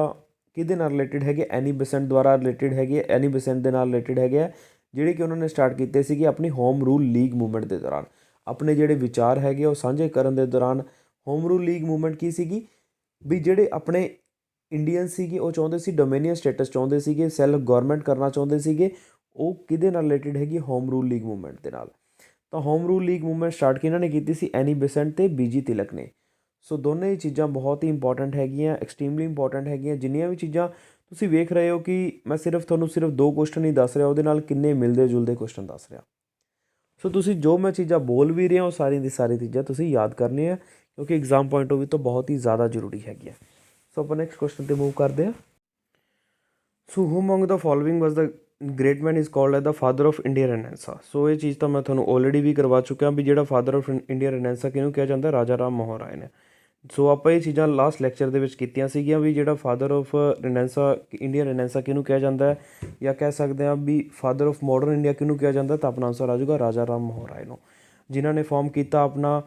ਕਿਹਦੇ ਨਾਲ ਰਿਲੇਟਿਡ ਹੈਗੇ? ਐਨੀ ਬੈਸੈਂਟ ਦੁਆਰਾ ਰਿਲੇਟਿਡ ਹੈਗੇ, ਐਨੀ ਬੈਸੈਂਟ ਦੇ ਨਾਲ ਰਿਲੇਟਿਡ ਹੈਗੇ ਆ ਜਿਹੜੇ ਕਿ ਉਹਨਾਂ ਨੇ ਸਟਾਰਟ ਕੀਤੇ ਸੀਗੇ ਆਪਣੀ ਹੋਮ ਰੂਲ ਲੀਗ ਮੂਵਮੈਂਟ ਦੇ ਦੌਰਾਨ। ਆਪਣੇ ਜਿਹੜੇ ਵਿਚਾਰ ਹੈਗੇ ਉਹ ਸਾਂਝੇ ਕਰਨ ਦੇ ਦੌਰਾਨ ਹੋਮ ਰੂਲ ਲੀਗ ਮੂਵਮੈਂਟ ਕੀ ਸੀਗੀ ਵੀ ਜਿਹੜੇ ਆਪਣੇ ਇੰਡੀਅਨ ਸੀਗੇ ਉਹ ਚਾਹੁੰਦੇ ਸੀ ਡੋਮੀਨੀਅਨ ਸਟੇਟਸ ਚਾਹੁੰਦੇ ਸੀਗੇ, ਸੈਲਫ ਗਵਰਨਮੈਂਟ ਕਰਨਾ ਚਾਹੁੰਦੇ ਸੀਗੇ। ਉਹ ਕਿਹਦੇ ਨਾਲ ਰਿਲੇਟਿਡ ਹੈਗੀ? ਹੋਮ ਰੂਲ ਲੀਗ ਮੂਵਮੈਂਟ ਦੇ ਨਾਲ। ਤਾਂ home rule league movement start ਕਿਹਨਾਂ ਨੇ ਕੀਤੀ ਸੀ? ਐਨੀ ਬੈਸੈਂਟ ਅਤੇ BG ਤਿਲਕ ਨੇ। ਸੋ ਦੋਨੇ ਹੀ ਚੀਜ਼ਾਂ ਬਹੁਤ ਹੀ ਇੰਪੋਰਟੈਂਟ ਹੈਗੀਆਂ, ਐਕਸਟ੍ਰੀਮਲੀ ਇੰਪੋਰਟੈਂਟ ਹੈਗੀਆਂ। ਜਿੰਨੀਆਂ ਵੀ ਚੀਜ਼ਾਂ ਤੁਸੀਂ ਵੇਖ ਰਹੇ ਹੋ ਕਿ ਮੈਂ ਤੁਹਾਨੂੰ ਸਿਰਫ 2 ਕੁਐਸਚਨ ਹੀ ਦੱਸ ਰਿਹਾ, ਉਹਦੇ ਨਾਲ ਕਿੰਨੇ ਮਿਲਦੇ ਜੁਲਦੇ ਕੁਐਸਚਨ ਦੱਸ ਰਿਹਾ। ਸੋ ਤੁਸੀਂ ਜੋ ਮੈਂ ਚੀਜ਼ਾਂ ਬੋਲ ਵੀ ਰਿਹਾ ਉਹ ਸਾਰੀਆਂ ਦੀ ਸਾਰੀ ਚੀਜ਼ਾਂ ਤੁਸੀਂ ਯਾਦ ਕਰਨੀਆਂ ਕਿਉਂਕਿ ਐਗਜ਼ਾਮ ਪੁਆਇੰਟ ਆਫ ਵਿਊ ਤੋਂ ਬਹੁਤ ਹੀ ਜ਼ਿਆਦਾ ਜ਼ਰੂਰੀ ਹੈਗੀ ਹੈ। ਸੋ ਆਪਾਂ ਨੈਕਸਟ ਕੁਐਸਚਨ 'ਤੇ ਮੂਵ ਕਰਦੇ ਹਾਂ। So who among the following was the great man is called a the father of India renaissance. So ਇਹ ਚੀਜ਼ ਤਾਂ ਮੈਂ ਤੁਹਾਨੂੰ ਆਲਰੇਡੀ ਵੀ ਕਰਵਾ ਚੁੱਕਿਆ ਵੀ ਜਿਹੜਾ ਫਾਦਰ ਆਫ ਇੰਡੀਆ ਰੈਨੈਂਸਾ ਕਿਹਨੂੰ ਕਿਹਾ ਜਾਂਦਾ, ਰਾਜਾ ਰਾਮ ਮੋਹਨ ਰਾਏ ਨੇ। ਸੋ ਆਪਾਂ ਇਹ ਚੀਜ਼ਾਂ ਲਾਸਟ ਲੈਕਚਰ ਦੇ ਵਿੱਚ ਕੀਤੀਆਂ ਸੀਗੀਆਂ ਵੀ ਜਿਹੜਾ ਫਾਦਰ ਆਫ ਰੈਨੈਂਸਾ ਇੰਡੀਆ ਰੈਨੈਂਸਾ ਕਿਹਨੂੰ ਕਿਹਾ ਜਾਂਦਾ ਹੈ, ਜਾਂ ਕਹਿ ਸਕਦੇ ਹਾਂ ਵੀ ਫਾਦਰ ਆਫ ਮਾਡਰਨ ਇੰਡੀਆ ਕਿਹਨੂੰ ਕਿਹਾ ਜਾਂਦਾ, ਤਾਂ ਆਪਣਾ ਆਨਸਰ ਆ ਜਾਊਗਾ ਰਾਜਾ ਰਾਮ ਮੋਹਨ ਰਾਏ ਨੂੰ, ਜਿਨ੍ਹਾਂ ਨੇ ਫਾਰਮ ਕੀਤਾ ਆਪਣਾ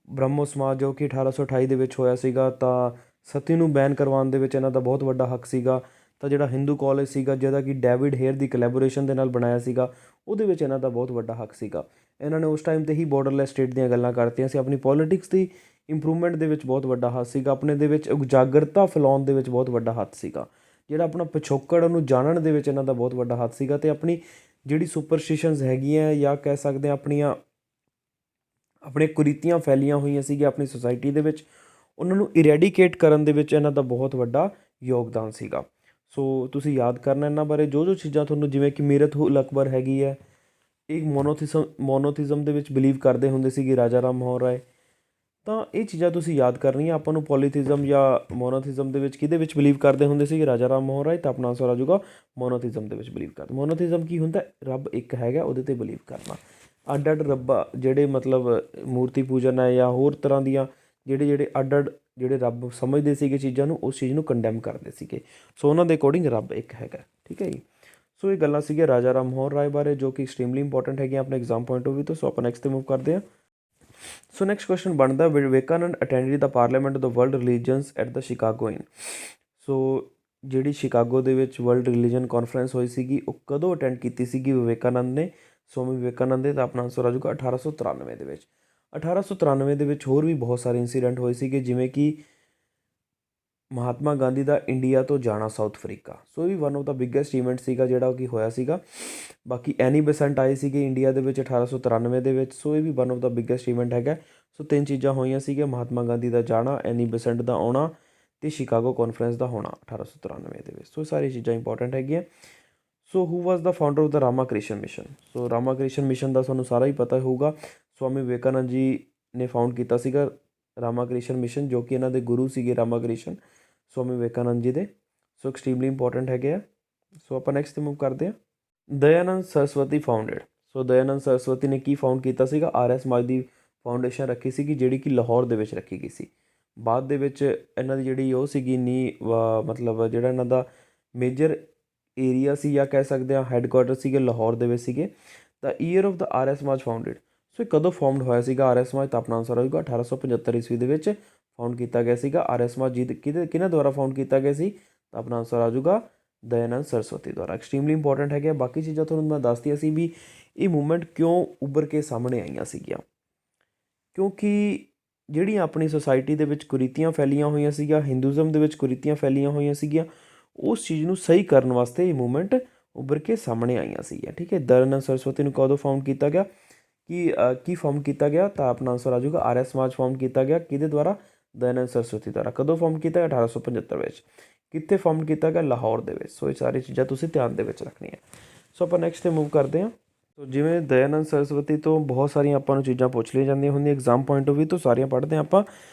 ਬ੍ਰਹਮੋ ਸਮਾਜ, ਜੋ ਕਿ 1828 ਦੇ ਵਿੱਚ ਹੋਇਆ ਸੀਗਾ। ਤਾਂ ਸਤੀ ਨੂੰ ਬੈਨ ਕਰਵਾਉਣ ਦੇ ਵਿੱਚ ਇਹਨਾਂ ਦਾ ਬਹੁਤ ਵੱਡਾ ਹੱਕ ਸੀਗਾ। ਤਾਂ ਜਿਹੜਾ ਹਿੰਦੂ ਕਾਲਜ ਸੀਗਾ ਜਿਹਦਾ ਕਿ ਡੇਵਿਡ ਹੇਅਰ ਦੀ ਕੋਲੈਬੋਰੇਸ਼ਨ ਦੇ ਨਾਲ ਬਣਾਇਆ ਸੀਗਾ, ਉਹਦੇ ਵਿੱਚ ਇਹਨਾਂ ਦਾ ਬਹੁਤ ਵੱਡਾ ਹੱਕ ਸੀਗਾ। ਇਹਨਾਂ ਨੇ ਉਸ ਟਾਈਮ 'ਤੇ ਹੀ ਬਾਰਡਰਲੈਸ ਸਟੇਟ ਦੀਆਂ ਗੱਲਾਂ ਕਰਤੀਆਂ ਸੀ। ਆਪਣੀ ਪੋਲੀਟਿਕਸ ਦੀ ਇੰਪਰੂਵਮੈਂਟ ਦੇ ਵਿੱਚ ਬਹੁਤ ਵੱਡਾ ਹੱਥ ਸੀਗਾ, ਆਪਣੇ ਦੇ ਵਿੱਚ ਉਜਾਗਰਤਾ ਫੈਲਾਉਣ ਦੇ ਵਿੱਚ ਬਹੁਤ ਵੱਡਾ ਹੱਥ ਸੀਗਾ, ਜਿਹੜਾ ਆਪਣਾ ਪਿਛੋਕੜ ਉਹਨੂੰ ਜਾਣਨ ਦੇ ਵਿੱਚ ਇਹਨਾਂ ਦਾ ਬਹੁਤ ਵੱਡਾ ਹੱਥ ਸੀਗਾ। ਅਤੇ ਆਪਣੀ ਜਿਹੜੀ ਸੁਪਰਸਟੀਸ਼ਨਸ ਹੈਗੀਆਂ ਜਾਂ ਕਹਿ ਸਕਦੇ ਹਾਂ ਆਪਣੀਆਂ ਕੁਰੀਤੀਆਂ ਫੈਲੀਆਂ ਹੋਈਆਂ ਸੀਗੀਆਂ ਆਪਣੀ ਸੁਸਾਇਟੀ ਦੇ ਵਿੱਚ, ਉਹਨਾਂ ਨੂੰ ਇਰੈਡੀਕੇਟ ਕਰਨ ਦੇ ਵਿੱਚ ਇਹਨਾਂ ਦਾ ਬਹੁਤ ਵੱਡਾ ਯੋਗਦਾਨ ਸੀਗਾ। ਸੋ ਤੁਸੀਂ ਯਾਦ ਕਰਨਾ ਇਹਨਾਂ ਬਾਰੇ ਜੋ ਚੀਜ਼ਾਂ ਤੁਹਾਨੂੰ, ਜਿਵੇਂ ਕਿ ਮੀਰਤ ਉਲ ਅਕਬਰ ਹੈਗੀ ਹੈ, ਇਹ ਮੋਨੋਥਿਜ਼ਮ ਦੇ ਵਿੱਚ ਬਿਲੀਵ ਕਰਦੇ ਹੁੰਦੇ ਸੀਗੇ ਰਾਜਾ ਰਾਮ ਮੋਹਨ ਰਾਏ। ਤਾਂ ਇਹ ਚੀਜ਼ਾਂ ਤੁਸੀਂ ਯਾਦ ਕਰਨੀਆਂ। ਆਪਾਂ ਨੂੰ ਪੋਲੀਥਿਜ਼ਮ ਜਾਂ ਮੋਨੋਥਿਜ਼ਮ ਦੇ ਵਿੱਚ ਕਿਹਦੇ ਵਿੱਚ ਬਿਲੀਵ ਕਰਦੇ ਹੁੰਦੇ ਸੀਗੇ, ਰਾਜਾ ਰਾਮ ਮੋਹਨ ਰਾਏ। ਤਾਂ ਆਪਣਾ ਆਨਸਰ ਆ ਜਾਊਗਾ ਮੋਨੋਥਿਜ਼ਮ ਦੇ ਵਿੱਚ ਬਿਲੀਵ ਕਰਦੇ। ਮੋਨੋਥਿਜ਼ਮ ਕੀ ਹੁੰਦਾ, ਰੱਬ ਇੱਕ ਹੈਗਾ, ਉਹਦੇ 'ਤੇ ਬਿਲੀਵ ਕਰਨਾ। ਅੱਡ ਅੱਡ ਰੱਬਾਂ ਜਿਹੜੇ ਮਤਲਬ ਮੂਰਤੀ ਪੂਜਨ ਹੈ ਜਾਂ ਹੋਰ ਤਰ੍ਹਾਂ ਦੀਆਂ ਜਿਹੜੇ ਅੱਡ ਜਿਹੜੇ ਰੱਬ ਸਮਝਦੇ ਸੀਗੇ ਚੀਜ਼ਾਂ ਨੂੰ, ਉਸ ਚੀਜ਼ ਨੂੰ ਕੰਡੈਮ ਕਰਦੇ ਸੀਗੇ। ਸੋ ਉਹਨਾਂ ਦੇ ਅਕੋਰਡਿੰਗ ਰੱਬ ਇੱਕ ਹੈਗਾ, ਠੀਕ ਹੈ ਜੀ। ਸੋ ਇਹ ਗੱਲਾਂ ਸੀਗੀਆਂ ਰਾਜਾ ਰਾਮ ਮੋਹਨ ਰਾਏ ਬਾਰੇ, ਜੋ ਕਿ ਐਕਸਟ੍ਰੀਮਲੀ ਇੰਪੋਰਟੈਂਟ ਹੈਗੀਆਂ ਆਪਣੇ ਐਗਜ਼ਾਮ ਪੁਆਇੰਟ ਆਫ ਵਿਊ ਤੋਂ। ਸੋ ਆਪਾਂ ਨੈਕਸਟ 'ਤੇ ਮੂਵ ਕਰਦੇ ਹਾਂ। ਸੋ ਨੈਕਸਟ ਕੁਐਸਚਨ ਬਣਦਾ, Vivekananda attended the parliament of the world religions at the Chicago in. So ਜਿਹੜੀ ਸ਼ਿਕਾਗੋ ਦੇ ਵਿੱਚ ਵਰਲਡ ਰਿਲੀਜਨ ਕਾਨਫਰੰਸ ਹੋਈ ਸੀਗੀ, ਉਹ ਕਦੋਂ ਅਟੈਂਡ ਕੀਤੀ ਸੀਗੀ ਵਿਵੇਕਾਨੰਦ ਨੇ, ਸਵਾਮੀ ਵਿਵੇਕਾਨੰਦ ਦੇ। ਤਾਂ ਆਪਣਾ ਆਨਸਰ ਆ ਜਾਊਗਾ 1893 ਦੇ ਵਿੱਚ। 1893 ਦੇ ਵਿੱਚ ਹੋਰ ਵੀ ਬਹੁਤ ਸਾਰੇ ਇੰਸੀਡੈਂਟ ਹੋਏ ਸੀਗੇ, ਜਿਵੇਂ ਕਿ ਮਹਾਤਮਾ ਗਾਂਧੀ ਦਾ ਇੰਡੀਆ ਤੋਂ ਜਾਣਾ ਸਾਊਥ ਅਫਰੀਕਾ। ਸੋ ਇਹ ਵੀ one of the biggest event ਸੀਗਾ ਜਿਹੜਾ ਕਿ ਹੋਇਆ ਸੀਗਾ। ਬਾਕੀ ਐਨੀ ਬੈਸੈਂਟ ਆਏ ਸੀਗੇ ਇੰਡੀਆ ਦੇ ਵਿੱਚ 1893 ਦੇ ਵਿੱਚ। ਸੋ ਇਹ ਵੀ one of the biggest event ਹੈਗਾ। ਸੋ 3 ਚੀਜ਼ਾਂ ਹੋਈਆਂ ਸੀਗੀਆਂ, ਮਹਾਤਮਾ ਗਾਂਧੀ ਦਾ ਜਾਣਾ, ਐਨੀ ਬੈਸੈਂਟ ਦਾ ਆਉਣਾ ਅਤੇ ਸ਼ਿਕਾਗੋ ਕਾਨਫਰੰਸ ਦਾ ਹੋਣਾ 1893 ਦੇ ਵਿੱਚ। ਸੋ ਇਹ ਸਾਰੀ ਚੀਜ਼ਾਂ ਇੰਪੋਰਟੈਂਟ ਹੈਗੀਆਂ। So who was the founder of the Rama Krishna mission. So Rama Krishna mission ਦਾ ਤੁਹਾਨੂੰ ਸਾਰਾ ਹੀ ਪਤਾ ਹੋਊਗਾ, ਸਵਾਮੀ ਵਿਵੇਕਾਨੰਦ ਜੀ ਨੇ ਫਾਊਂਡ ਕੀਤਾ ਸੀਗਾ ਰਾਮਾ ਕ੍ਰਿਸ਼ਨ ਮਿਸ਼ਨ, ਜੋ ਕਿ ਇਹਨਾਂ ਦੇ ਗੁਰੂ ਸੀਗੇ ਰਾਮਾ ਕ੍ਰਿਸ਼ਨ ਸਵਾਮੀ ਵਿਵੇਕਾਨੰਦ ਜੀ ਦੇ। ਸੋ ਐਕਸਟ੍ਰੀਮਲੀ ਇੰਪੋਰਟੈਂਟ ਹੈਗੇ ਆ। ਸੋ ਆਪਾਂ ਨੈਕਸਟ 'ਤੇ ਮੂਵ ਕਰਦੇ ਹਾਂ। ਦਇਆਨੰਦ ਸਰਸਵਤੀ ਫਾਊਂਡਡ। ਸੋ ਦਇਆਨੰਦ ਸਰਸਵਤੀ ਨੇ ਕੀ ਫਾਊਂਡ ਕੀਤਾ ਸੀਗਾ, ਆਰਿਆ ਸਮਾਜ ਦੀ ਫਾਊਂਡੇਸ਼ਨ ਰੱਖੀ ਸੀਗੀ, ਜਿਹੜੀ ਕਿ ਲਾਹੌਰ ਦੇ ਵਿੱਚ ਰੱਖੀ ਗਈ ਸੀ। ਬਾਅਦ ਦੇ ਵਿੱਚ ਇਹਨਾਂ ਦੀ ਜਿਹੜੀ ਉਹ ਸੀਗੀ ਮਤਲਬ ਜਿਹੜਾ ਇਹਨਾਂ ਦਾ ਮੇਜਰ ਏਰੀਆ ਸੀ ਜਾਂ ਕਹਿ ਸਕਦੇ ਹਾਂ ਹੈੱਡਕੁਆਟਰ ਸੀਗੇ ਲਾਹੌਰ ਦੇ ਵਿੱਚ ਸੀਗੇ। ਤਾਂ ਈਅਰ ਆਫ ਦਾ ਆਰਿਆ ਸਮਾਜ ਫਾਊਂਡਡ। ਸੋ ਇਹ ਕਦੋਂ ਫਾਰਮਡ ਹੋਇਆ ਸੀਗਾ ਆਰਿਆ ਸਮਾਜ, ਤਾਂ ਆਪਣਾ ਆਨਸਰ ਹੋਊਗਾ 1875 ਈਸਵੀ ਦੇ ਵਿੱਚ ਫਾਊਂਡ ਕੀਤਾ ਗਿਆ ਸੀਗਾ ਆਰਿਆ ਸਮਾਜ ਜੀ। ਕਿਹਨਾਂ ਦੁਆਰਾ ਫਾਊਂਡ ਕੀਤਾ ਗਿਆ ਸੀ, ਤਾਂ ਆਪਣਾ ਆਨਸਰ ਆ ਜਾਊਗਾ ਦਇਆਨੰਦ ਸਰਸਵਤੀ ਦੁਆਰਾ। ਐਕਸਟ੍ਰੀਮਲੀ ਇੰਪੋਰਟੈਂਟ ਹੈਗੇ। ਬਾਕੀ ਚੀਜ਼ਾਂ ਤੁਹਾਨੂੰ ਮੈਂ ਦੱਸਤੀਆਂ ਸੀ ਵੀ ਇਹ ਮੂਵਮੈਂਟ ਕਿਉਂ ਉੱਭਰ ਕੇ ਸਾਹਮਣੇ ਆਈਆਂ ਸੀਗੀਆਂ, ਕਿਉਂਕਿ ਜਿਹੜੀਆਂ ਆਪਣੀ ਸੁਸਾਇਟੀ ਦੇ ਵਿੱਚ ਕੁਰੀਤੀਆਂ ਫੈਲੀਆਂ ਹੋਈਆਂ ਸੀਗੀਆਂ, ਹਿੰਦੂਜ਼ਮ ਦੇ ਵਿੱਚ ਕੁਰੀਤੀਆਂ ਫੈਲੀਆਂ ਹੋਈਆਂ ਸੀਗੀਆਂ, ਉਸ ਚੀਜ਼ ਨੂੰ ਸਹੀ ਕਰਨ ਵਾਸਤੇ ਇਹ ਮੂਵਮੈਂਟ ਉੱਭਰ ਕੇ ਸਾਹਮਣੇ ਆਈਆਂ ਸੀਗੀਆਂ, ਠੀਕ ਹੈ। ਦਇਆਨੰਦ ਸਰਸਵਤੀ ਨੂੰ ਕਦੋਂ ਫਾਊਂਡ ਕੀਤਾ ਗਿਆ, ਕੀ ਫਾਰਮ ਕੀਤਾ ਗਿਆ, ਤਾਂ ਆਪਣਾ ਆਨਸਰ ਆ ਜਾਊਗਾ ਆਰਿਆ ਸਮਾਜ ਫਾਰਮ ਕੀਤਾ ਗਿਆ। ਕਿਹਦੇ ਦੁਆਰਾ, ਦਇਆਨੰਦ ਸਰਸਵਤੀ ਦੁਆਰਾ। ਕਦੋਂ ਫਾਰਮ ਕੀਤਾ ਗਿਆ, 1875 ਵਿੱਚ। ਕਿੱਥੇ ਫਾਰਮ ਕੀਤਾ ਗਿਆ, ਲਾਹੌਰ ਦੇ ਵਿੱਚ। ਸੋ ਇਹ ਸਾਰੀ ਚੀਜ਼ਾਂ ਤੁਸੀਂ ਧਿਆਨ ਦੇ ਵਿੱਚ ਰੱਖਣੀਆਂ। ਸੋ ਆਪਾਂ ਨੈਕਸਟ 'ਤੇ ਮੂਵ ਕਰਦੇ ਹਾਂ। ਸੋ ਜਿਵੇਂ ਦਇਆਨੰਦ ਸਰਸਵਤੀ ਤੋਂ ਬਹੁਤ ਸਾਰੀਆਂ ਆਪਾਂ ਨੂੰ ਚੀਜ਼ਾਂ ਪੁੱਛ ਲਈਆਂ ਜਾਂਦੀਆਂ ਹੁੰਦੀਆਂ ਐਗਜ਼ਾਮ ਪੁਆਇੰਟ ਆਫ ਵਿਊ ਤੋਂ, ਸਾਰੀਆਂ ਪੜ੍ਹਦੇ ਹਾਂ ਆਪਾਂ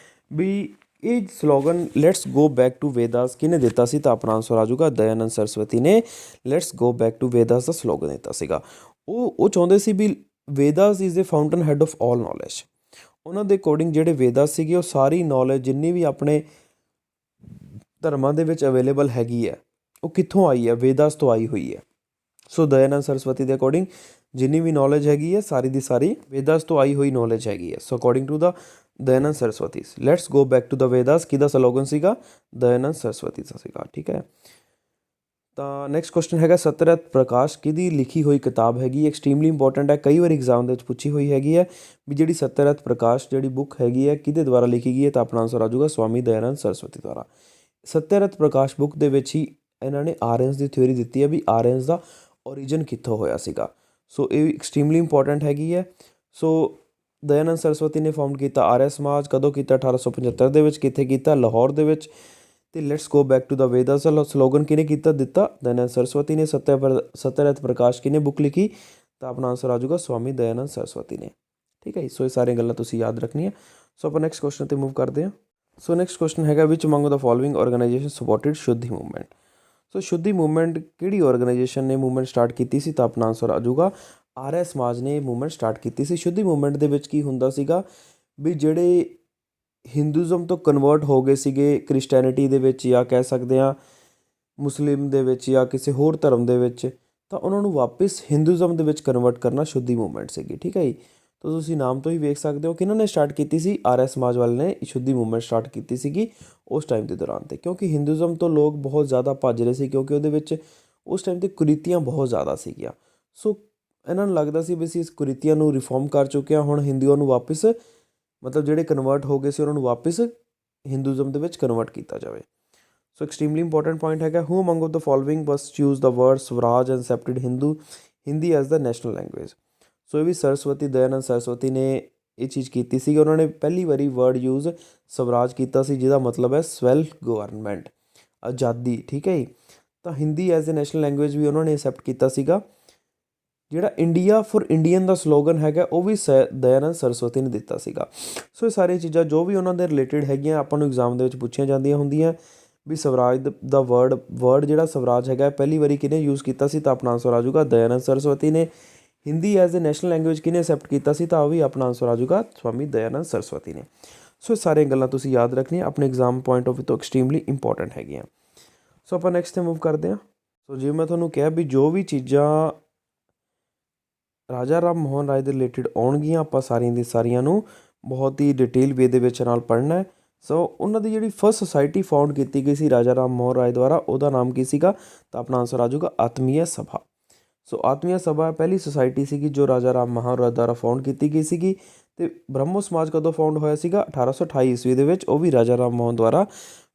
ਵੀ ਇਹ slogan let's go back to Vedas ਕਿਹਨੇ ਦਿੱਤਾ ਸੀ, ਤਾਂ ਆਪਣਾ ਆਨਸਰ ਆ ਜਾਊਗਾ ਦਇਆਨੰਦ ਸਰਸਵਤੀ ਨੇ let's go back to Vedas ਦਾ ਸਲੋਗਨ ਦਿੱਤਾ ਸੀਗਾ। ਉਹ ਚਾਹੁੰਦੇ ਸੀ ਵੀ Vedas is a fountainhead of all knowledge. ਉਹਨਾਂ ਦੇ ਅਕੋਰਡਿੰਗ ਜਿਹੜੇ ਵੇਦਾਸ ਸੀਗੇ ਉਹ ਸਾਰੀ ਨੌਲੇਜ ਜਿੰਨੀ ਵੀ ਆਪਣੇ ਧਰਮਾਂ ਦੇ ਵਿੱਚ ਅਵੇਲੇਬਲ ਹੈਗੀ ਹੈ, ਉਹ ਕਿੱਥੋਂ ਆਈ ਹੈ, ਵੇਦਾਸ ਤੋਂ ਆਈ ਹੋਈ ਹੈ। ਸੋ ਦਇਆਨੰਦ ਸਰਸਵਤੀ ਦੇ ਅਕੋਰਡਿੰਗ ਜਿੰਨੀ ਵੀ ਨੌਲੇਜ ਹੈਗੀ ਹੈ ਸਾਰੀ ਦੀ ਸਾਰੀ ਵੇਦਾਸ ਤੋਂ ਆਈ ਹੋਈ ਨੌਲੇਜ ਹੈਗੀ ਹੈ। So according to the Dayanand Saraswati let's go back to the Vedas ਕਿਹਦਾ ਸਲੋਗਨ ਸੀਗਾ, ਦਇਆਨੰਦ ਸਰਸਵਤੀ ਦਾ ਸੀਗਾ, ਠੀਕ ਹੈ। ਤਾਂ ਨੈਕਸਟ ਕੁਐਸਚਨ ਹੈਗਾ ਸਤਿਆਰਥ ਪ੍ਰਕਾਸ਼ ਕਿਹਦੀ ਲਿਖੀ ਹੋਈ ਕਿਤਾਬ ਹੈਗੀ, ਐਕਸਟ੍ਰੀਮਲੀ ਇੰਪੋਰਟੈਂਟ ਹੈ, ਕਈ ਵਾਰ ਐਗਜ਼ਾਮ ਦੇ ਵਿੱਚ ਪੁੱਛੀ ਹੋਈ ਹੈਗੀ ਹੈ ਵੀ ਜਿਹੜੀ ਸਤਿਆਰਥ ਪ੍ਰਕਾਸ਼ ਜਿਹੜੀ ਬੁੱਕ ਹੈਗੀ ਹੈ ਕਿਹਦੇ ਦੁਆਰਾ ਲਿਖੀ ਗਈ ਹੈ, ਤਾਂ ਆਪਣਾ ਆਨਸਰ ਆ ਜਾਊਗਾ ਸਵਾਮੀ ਦਇਆਨੰਦ ਸਰਸਵਤੀ ਦੁਆਰਾ। ਸਤਿਆਰਥ ਪ੍ਰਕਾਸ਼ ਬੁੱਕ ਦੇ ਵਿੱਚ ਹੀ ਇਹਨਾਂ ਨੇ ਆਰੀਅਨਸ ਦੀ ਥਿਊਰੀ ਦਿੱਤੀ ਹੈ ਵੀ ਆਰੀਅਨਸ ਦਾ ਓਰੀਜਨ ਕਿੱਥੋਂ ਹੋਇਆ ਸੀਗਾ। ਸੋ ਇਹ ਐਕਸਟ੍ਰੀਮਲੀ ਇੰਪੋਰਟੈਂਟ ਹੈਗੀ ਹੈ। ਸੋ ਦਇਆਨੰਦ ਸਰਸਵਤੀ ਨੇ ਫਾਊਂਡ ਕੀਤਾ ਆਰਿਆ ਸਮਾਜ, ਕਦੋਂ ਕੀਤਾ, 1875 ਦੇ ਵਿੱਚ। ਕਿੱਥੇ ਕੀਤਾ, ਲਾਹੌਰ ਦੇ ਵਿੱਚ। ਅਤੇ let's go back to the Vedas slogan ਕਿਹਨੇ ਦਿੱਤਾ, ਦਇਆਨੰਦ ਸਰਸਵਤੀ ਨੇ। ਸਤਿਆਰਥ ਪ੍ਰਕਾਸ਼ ਕਿਹਨੇ ਬੁੱਕ ਲਿਖੀ, ਤਾਂ ਆਪਣਾ ਆਨਸਰ ਆ ਜਾਊਗਾ ਸਵਾਮੀ ਦਇਆਨੰਦ ਸਰਸਵਤੀ ਨੇ, ਠੀਕ ਹੈ ਜੀ। ਸੋ ਇਹ ਸਾਰੀਆਂ ਗੱਲਾਂ ਤੁਸੀਂ ਯਾਦ ਰੱਖਣੀਆਂ। ਸੋ ਆਪਾਂ ਨੈਕਸਟ ਕੁਐਸਚਨ 'ਤੇ ਮੂਵ ਕਰਦੇ ਹਾਂ। ਸੋ ਨੈਕਸਟ ਕੁਐਸਚਨ ਹੈਗਾ which among the following organisation supported Shuddhi movement. So Shuddhi movement ਕਿਹੜੀ ਆਰਗੇਨਾਈਜੇਸ਼ਨ ਨੇ ਮੂਵਮੈਂਟ ਸਟਾਰਟ ਕੀਤੀ ਸੀ? ਤਾਂ ਆਪਣਾ ਆਨਸਰ ਆ ਜਾਊਗਾ ਆਰਿਆ ਸਮਾਜ ਨੇ ਮੂਵਮੈਂਟ ਸਟਾਰਟ ਕੀਤੀ ਸੀ। ਸ਼ੁੱਧੀ ਮੂਵਮੈਂਟ ਦੇ ਵਿੱਚ ਕੀ ਹੁੰਦਾ ਸੀਗਾ ਵੀ ਜਿਹੜੇ ਹਿੰਦੂਇਜ਼ਮ ਤੋਂ ਕਨਵਰਟ ਹੋ ਗਏ ਸੀਗੇ ਕ੍ਰਿਸਚੈਨਿਟੀ ਦੇ ਵਿੱਚ, ਜਾਂ ਕਹਿ ਸਕਦੇ ਹਾਂ ਮੁਸਲਿਮ ਦੇ ਵਿੱਚ, ਜਾਂ ਕਿਸੇ ਹੋਰ ਧਰਮ ਦੇ ਵਿੱਚ, ਤਾਂ ਉਹਨਾਂ ਨੂੰ ਵਾਪਿਸ ਹਿੰਦੂਇਜ਼ਮ ਦੇ ਵਿੱਚ ਕਨਵਰਟ ਕਰਨਾ ਸ਼ੁੱਧੀ ਮੂਵਮੈਂਟ ਸੀਗੀ। ਠੀਕ ਹੈ ਜੀ। ਤਾਂ ਤੁਸੀਂ ਨਾਮ ਤੋਂ ਹੀ ਵੇਖ ਸਕਦੇ ਹੋ ਕਿ ਇਹਨਾਂ ਨੇ ਸਟਾਰਟ ਕੀਤੀ ਸੀ, ਆਰਿਆ ਸਮਾਜ ਵਾਲੇ ਨੇ ਸ਼ੁੱਧੀ ਮੂਵਮੈਂਟ ਸਟਾਰਟ ਕੀਤੀ ਸੀਗੀ ਉਸ ਟਾਈਮ ਦੇ ਦੌਰਾਨ 'ਤੇ, ਕਿਉਂਕਿ ਹਿੰਦੂਇਜ਼ਮ ਤੋਂ ਲੋਕ ਬਹੁਤ ਜ਼ਿਆਦਾ ਭੱਜ ਰਹੇ ਸੀ, ਕਿਉਂਕਿ ਉਹਦੇ ਵਿੱਚ ਉਸ ਟਾਈਮ 'ਤੇ ਕੁਰੀਤੀਆਂ ਬਹੁਤ ਜ਼ਿਆਦਾ ਸੀਗੀਆਂ। ਸੋ ਇਹਨਾਂ ਨੂੰ ਲੱਗਦਾ ਸੀ ਵੀ ਅਸੀਂ ਇਸ ਕੁਰੀਤੀਆਂ ਨੂੰ ਰਿਫੋਰਮ ਕਰ ਚੁੱਕੇ ਹਾਂ, ਹੁਣ ਹਿੰਦੂਆਂ ਨੂੰ ਵਾਪਿਸ ਮਤਲਬ ਜਿਹੜੇ ਕਨਵਰਟ ਹੋ ਗਏ ਸੀ ਉਹਨਾਂ ਨੂੰ ਵਾਪਿਸ ਹਿੰਦੂਇਜ਼ਮ ਦੇ ਵਿੱਚ ਕਨਵਰਟ ਕੀਤਾ ਜਾਵੇ। ਸੋ ਐਕਸਟ੍ਰੀਮਲੀ ਇੰਪੋਰਟੈਂਟ ਪੁਆਇੰਟ ਹੈਗਾ, who among of the following must choose the word Swaraj and accepted Hindi as the national language. So ਇਹ ਵੀ ਸਰਸਵਤੀ, ਦਇਆਨੰਦ ਸਰਸਵਤੀ ਨੇ ਇਹ ਚੀਜ਼ ਕੀਤੀ ਸੀ। ਉਹਨਾਂ ਨੇ ਪਹਿਲੀ ਵਾਰੀ ਵਰਡ ਯੂਜ਼ ਸਵਰਾਜ ਕੀਤਾ ਸੀ, ਜਿਹਦਾ ਮਤਲਬ ਹੈ ਸੈਲਫ ਗਵਰਨਮੈਂਟ, ਆਜ਼ਾਦੀ। ਠੀਕ ਹੈ ਜੀ। ਤਾਂ Hindi as a national language ਵੀ ਉਹਨਾਂ ਨੇ ਐਕਸੈਪਟ ਕੀਤਾ ਸੀਗਾ। ਜਿਹੜਾ ਇੰਡੀਆ ਫॉर ਇੰਡੀਅਨ ਦਾ ਸਲੋਗਨ ਹੈਗਾ ਉਹ ਵੀ ਦਇਆਨੰਦ ਸਰਸਵਤੀ ਨੇ ਦਿੱਤਾ ਸੀਗਾ। ਸੋ ਇਹ ਸਾਰੀਆਂ ਚੀਜ਼ਾਂ ਜੋ ਵੀ ਉਹਨਾਂ ਦੇ ਰਿਲੇਟਿਡ ਹੈਗੀਆਂ ਆਪਾਂ ਨੂੰ ਐਗਜ਼ਾਮ ਦੇ ਵਿੱਚ ਪੁੱਛੀਆਂ ਜਾਂਦੀਆਂ ਹੁੰਦੀਆਂ ਵੀ ਸਵਰਾਜ ਦਾ ਵਰਡ ਜਿਹੜਾ ਸਵਰਾਜ ਹੈਗਾ ਪਹਿਲੀ ਵਾਰੀ ਕਿਹਨੇ ਯੂਜ਼ ਕੀਤਾ ਸੀ? ਤਾਂ ਆਪਣਾ ਆਨਸਰ ਆ ਜਾਊਗਾ ਦਇਆਨੰਦ ਸਰਸਵਤੀ ਨੇ। Hindi as a national language ਕਿਹਨੇ ਐਕਸੈਪਟ ਕੀਤਾ ਸੀ? ਤਾਂ ਉਹ ਵੀ ਆਪਣਾ ਆਨਸਰ ਆ ਜਾਊਗਾ ਸਵਾਮੀ ਦਇਆਨੰਦ ਸਰਸਵਤੀ ਨੇ। ਸੋ ਇਹ ਸਾਰੀਆਂ ਗੱਲਾਂ ਤੁਸੀਂ ਯਾਦ ਰੱਖਣੀਆਂ, ਆਪਣੇ ਐਗਜ਼ਾਮ ਪੁਆਇੰਟ ਆਫ ਵਿਊ ਤੋਂ ਐਕਸਟ੍ਰੀਮਲੀ ਇੰਪੋਰਟੈਂਟ ਹੈਗੀਆਂ। ਸੋ ਆਪਾਂ ਨੈਕਸਟ 'ਤੇ ਮੂਵ ਕਰਦੇ ਹਾਂ। ਸੋ ਜਿਵੇਂ ਮੈਂ ਤੁਹਾਨੂੰ ਕਿਹਾ ਵੀ ਜੋ ਵੀ ਚੀਜ਼ਾਂ ਰਾਜਾ ਰਾਮ ਮੋਹਨ ਰਾਏ ਦੇ ਰਿਲੇਟਿਡ ਆਉਣਗੀਆਂ ਆਪਾਂ ਸਾਰੀਆਂ ਦੀ ਸਾਰੀਆਂ ਨੂੰ ਬਹੁਤ ਹੀ ਡਿਟੇਲ ਵੇ ਦੇ ਵਿੱਚ ਨਾਲ ਪੜ੍ਹਨਾ ਹੈ। ਸੋ ਉਹਨਾਂ ਦੀ ਜਿਹੜੀ ਫਸਟ ਸੁਸਾਇਟੀ ਫਾਊਂਡ ਕੀਤੀ ਗਈ ਸੀ ਰਾਜਾ ਰਾਮ ਮੋਹਨ ਰਾਏ ਦੁਆਰਾ, ਉਹਦਾ ਨਾਮ ਕੀ ਸੀਗਾ? ਤਾਂ ਆਪਣਾ ਆਨਸਰ ਆ ਜਾਊਗਾ ਆਤਮੀय ਸਭਾ। ਸੋ ਆਤਮੀय ਸਭਾ ਪਹਿਲੀ ਸੁਸਾਇਟੀ ਸੀਗੀ ਜੋ ਰਾਜਾ ਰਾਮ ਮੋਹਨ ਰਾਏ ਦੁਆਰਾ ਫਾਊਂਡ ਕੀਤੀ ਗਈ ਸੀਗੀ। ਅਤੇ ਬ੍ਰਹਮੋ ਸਮਾਜ ਕਦੋਂ ਫਾਊਂਡ ਹੋਇਆ ਸੀਗਾ? 1828 ਈਸਵੀ ਦੇ ਵਿੱਚ, ਉਹ ਵੀ ਰਾਜਾ ਰਾਮ ਮੋਹਨ ਦੁਆਰਾ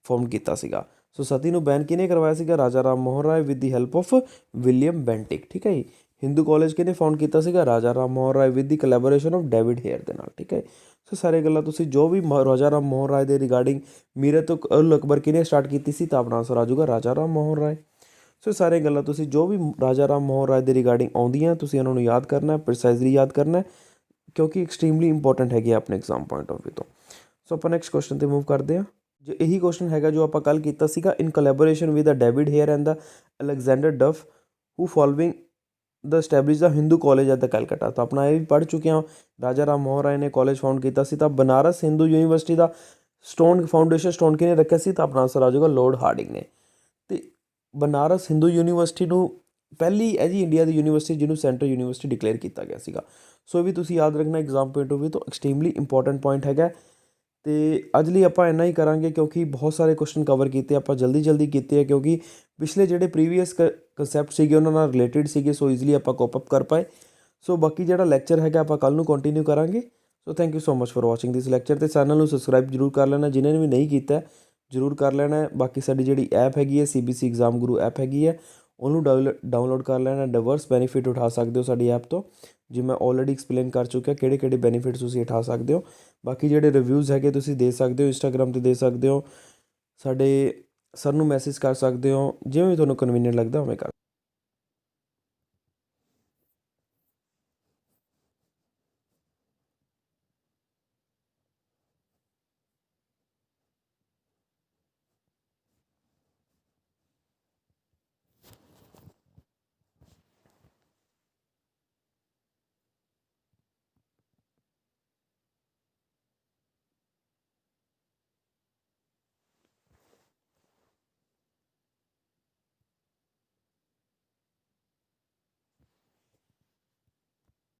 ਫਾਊਂਡ ਕੀਤਾ ਸੀਗਾ। ਸੋ ਸਤੀ ਨੂੰ ਬੈਨ ਕਿਹਨੇ ਕਰਵਾਇਆ ਸੀਗਾ? Raja Ram Mohan Roy with the help of William Bentinck. ਠੀਕ ਹੈ ਜੀ। ਹਿੰਦੂ ਕਾਲਜ ਕਿਹਨੇ ਫਾਊਂਡ ਕੀਤਾ ਸੀਗਾ? Raja Ram Mohan Roy with the collaboration of David Hare ਦੇ ਨਾਲ। ਠੀਕ ਹੈ। ਸੋ ਸਾਰੀਆਂ ਗੱਲਾਂ ਤੁਸੀਂ ਜੋ ਵੀ ਰਾਜਾ ਰਾਮ ਮੋਹਨ ਰਾਏ ਦੇ ਰਿਗਾਰਡਿੰਗ ਮੀਰਤ ਉਲ ਅਕਬਰ ਕਿਹਨੇ ਸਟਾਰਟ ਕੀਤੀ ਸੀ? ਤਾਂ ਆਪਣਾ ਆਨਸਰ ਆ ਜਾਊਗਾ ਰਾਜਾ ਰਾਮ ਮੋਹਨ ਰਾਏ। ਸੋ ਸਾਰੀਆਂ ਗੱਲਾਂ ਤੁਸੀਂ ਜੋ ਵੀ ਰਾਜਾ ਰਾਮ ਮੋਹਨ ਰਾਏ ਦੇ ਰਿਗਾਰਡਿੰਗ ਆਉਂਦੀਆਂ ਤੁਸੀਂ ਉਹਨਾਂ ਨੂੰ ਯਾਦ ਕਰਨਾ, ਪ੍ਰੀਸਾਈਜ਼ਲੀ ਯਾਦ ਕਰਨਾ, ਕਿਉਂਕਿ ਐਕਸਟ੍ਰੀਮਲੀ ਇੰਪੋਰਟੈਂਟ ਹੈਗੀ ਆਪਣੇ ਐਗਜ਼ਾਮ ਪੁਆਇੰਟ ਆਫ ਵਿਊ ਤੋਂ। ਸੋ ਆਪਾਂ ਨੈਕਸਟ ਕੁਐਸਚਨ 'ਤੇ ਮੂਵ ਕਰਦੇ ਹਾਂ। ਜੋ ਇਹੀ ਕੁਐਸਚਨ ਹੈਗਾ ਜੋ ਆਪਾਂ ਕੱਲ੍ਹ ਕੀਤਾ ਸੀਗਾ, in collaboration with the David Hare and the Alexander Duff who following the establish the Hindu college at the Calcutta. ਤਾਂ ਆਪਣਾ ਇਹ ਵੀ ਪੜ੍ਹ ਚੁੱਕੇ ਹਾਂ। ਰਾਜਾ ਰਾਮ ਮੋਹਨ ਰਾਏ ਨੇ ਕਾਲਜ ਫਾਊਂਡ ਕੀਤਾ ਸੀ। ਤਾਂ ਬਨਾਰਸ ਹਿੰਦੂ ਯੂਨੀਵਰਸਿਟੀ ਦਾ ਫਾਊਂਡੇਸ਼ਨ ਸਟੋਨ ਕਿਹਨੇ ਰੱਖਿਆ ਸੀ? ਤਾਂ ਆਪਣਾ ਆਨਸਰ ਆ ਜਾਊਗਾ ਲੋਰਡ ਹਾਰਡਿੰਗ ਨੇ। ਅਤੇ ਬਨਾਰਸ ਹਿੰਦੂ ਯੂਨੀਵਰਸਿਟੀ ਨੂੰ ਪਹਿਲੀ ਹੈ ਜੀ ਇੰਡੀਆ ਦੀ ਯੂਨੀਵਰਸਿਟੀ ਜਿਹਨੂੰ ਸੈਂਟਰਲ ਯੂਨੀਵਰਸਿਟੀ ਡਿਕਲੇਅਰ ਕੀਤਾ ਗਿਆ ਸੀਗਾ। ਸੋ ਇਹ ਵੀ ਤੁਸੀਂ ਯਾਦ ਰੱਖਣਾ ਐਗਜ਼ਾਮ ਪੁਆਇੰਟ ਆਫ ਵਿਊ ਤੋਂ ਐਕਸਟ੍ਰੀਮਲੀ ਇੰਪੋਰਟੈਂਟ ਪੁਆਇੰਟ ਹੈਗਾ। ਅਤੇ ਅੱਜ ਲਈ ਆਪਾਂ ਇੰਨਾ ਹੀ ਕਰਾਂਗੇ ਕਿਉਂਕਿ ਬਹੁਤ ਸਾਰੇ ਕੁਐਸਚਨ ਕਵਰ ਕੀਤੇ ਆਪਾਂ ਜਲਦੀ ਕੀਤੇ ਆ, ਕਿਉਂਕਿ ਪਿਛਲੇ ਜਿਹੜੇ ਪ੍ਰੀਵੀਅਸ ਕੰਸੈਪਟ ਸੀਗੇ ਉਹਨਾਂ ਨਾਲ ਰਿਲੇਟਿਡ ਸੀਗੇ, ਸੋ ਈਜ਼ਲੀ ਆਪਾਂ ਕੋਪ ਅਪ ਕਰ ਪਾਏ। ਸੋ ਬਾਕੀ ਜਿਹੜਾ ਲੈਕਚਰ ਹੈਗਾ ਆਪਾਂ ਕੱਲ੍ਹ ਨੂੰ ਕੰਟੀਨਿਊ ਕਰਾਂਗੇ। So thank you so much for watching this lecture. ਅਤੇ ਚੈਨਲ ਨੂੰ ਸਬਸਕ੍ਰਾਈਬ ਜ਼ਰੂਰ ਕਰ ਲੈਣਾ, ਜਿਨ੍ਹਾਂ ਨੇ ਵੀ ਨਹੀਂ ਕੀਤਾ ਜ਼ਰੂਰ ਕਰ ਲੈਣਾ। ਬਾਕੀ ਸਾਡੀ ਜਿਹੜੀ ਐਪ ਹੈਗੀ ਹੈ CBC ਐਗਜ਼ਾਮ ਗੁਰੂ ਐਪ ਹੈਗੀ ਹੈ, ਉਹਨੂੰ ਡਾਊਨਲੋਡ ਕਰ ਲੈਣਾ। ਡਿਵਰਸ ਬੈਨੀਫਿਟ ਉਠਾ ਸਕਦੇ ਹੋ ਸਾਡੀ ਐਪ ਤੋਂ, ਜੀ ਮੈਂ ਆਲਰੇਡੀ ਐਕਸਪਲੇਨ ਕਰ ਚੁੱਕਿਆ ਕਿਹੜੇ ਬੈਨੀਫਿਟਸ ਤੁਸੀਂ ਉਠਾ ਸਕਦੇ ਹੋ। ਬਾਕੀ ਜਿਹੜੇ ਰਿਵਿਊਜ਼ ਹੈਗੇ ਤੁਸੀਂ ਦੇ ਸਕਦੇ ਹੋ, ਇੰਸਟਾਗ੍ਰਾਮ 'ਤੇ ਦੇ ਸਕਦੇ ਹੋ, ਸਾਡੇ ਸਰ ਨੂੰ ਮੈਸੇਜ ਕਰ ਸਕਦੇ ਹੋ, ਜਿਵੇਂ ਵੀ ਤੁਹਾਨੂੰ ਕਨਵੀਨੀਅੰਟ ਲੱਗਦਾ ਉਵੇਂ ਕਰ।